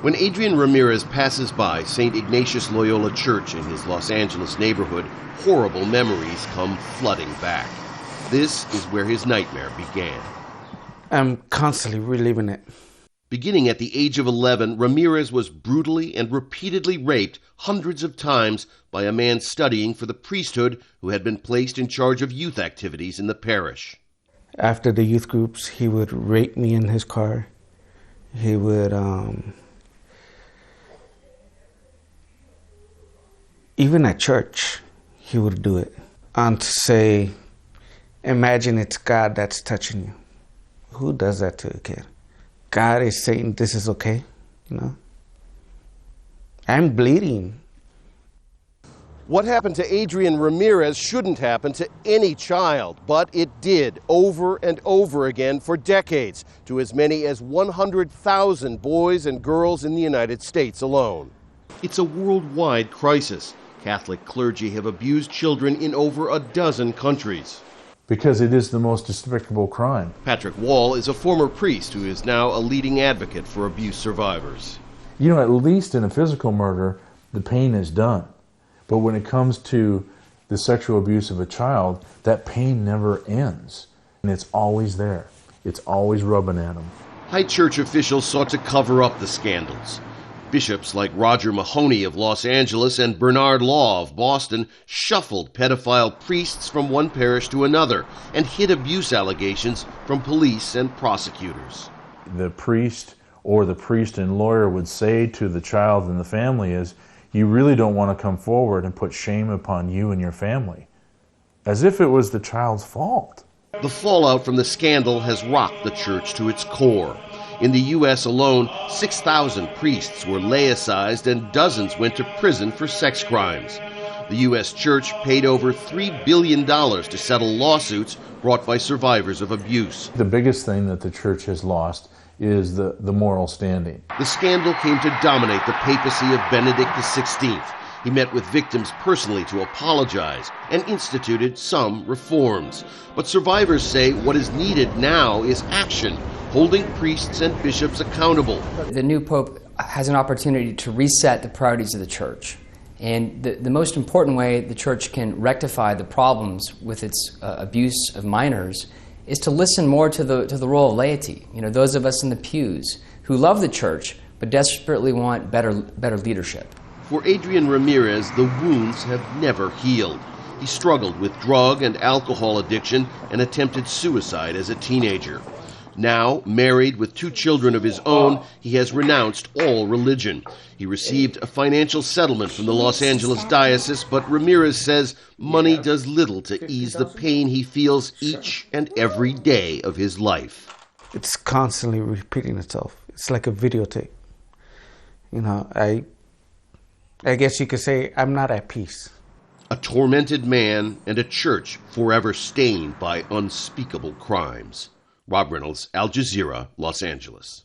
When Adrian Ramirez passes by St. Ignatius Loyola Church in his Los Angeles neighborhood, horrible memories come flooding back. This is where his nightmare began. I'm constantly reliving it. Beginning at the age of 11, Ramirez was brutally and repeatedly raped hundreds of times by a man studying for the priesthood who had been placed in charge of youth activities in the parish. After the youth groups, he would rape me in his car. He would, even at church, he would do it. And to say, imagine it's God that's touching you. Who does that to a kid? God is saying this is okay, you know? I'm bleeding. What happened to Adrian Ramirez shouldn't happen to any child, but it did over and over again for decades to as many as 100,000 boys and girls in the United States alone. It's a worldwide crisis. Catholic clergy have abused children in over a dozen countries. Because it is the most despicable crime. Patrick Wall is a former priest who is now a leading advocate for abuse survivors. You know, at least in a physical murder, the pain is done. But when it comes to the sexual abuse of a child, that pain never ends. And it's always there. It's always rubbing at them. High church officials sought to cover up the scandals. Bishops like Roger Mahoney of Los Angeles and Bernard Law of Boston shuffled pedophile priests from one parish to another and hid abuse allegations from police and prosecutors. The priest or the priest and lawyer would say to the child and the family is, you really don't want to come forward and put shame upon you and your family, as if it was the child's fault. The fallout from the scandal has rocked the church to its core. In the U.S. alone, 6,000 priests were laicized and dozens went to prison for sex crimes. The U.S. church paid over $3 billion to settle lawsuits brought by survivors of abuse. The biggest thing that the church has lost is the moral standing. The scandal came to dominate the papacy of Benedict XVI. He met with victims personally to apologize and instituted some reforms. But survivors say what is needed now is action, holding priests and bishops accountable. The new pope has an opportunity to reset the priorities of the church. And the most important way the church can rectify the problems with its abuse of minors is to listen more to the role of laity. You know, those of us in the pews who love the church but desperately want better leadership. For Adrian Ramirez, the wounds have never healed. He struggled with drug and alcohol addiction and attempted suicide as a teenager. Now, married with 2 children of his own, he has renounced all religion. He received a financial settlement from the Los Angeles diocese, but Ramirez says money does little to ease the pain he feels each and every day of his life. It's constantly repeating itself. It's like a videotape. You know, I guess you could say I'm not at peace. A tormented man and a church forever stained by unspeakable crimes. Rob Reynolds, Al Jazeera, Los Angeles.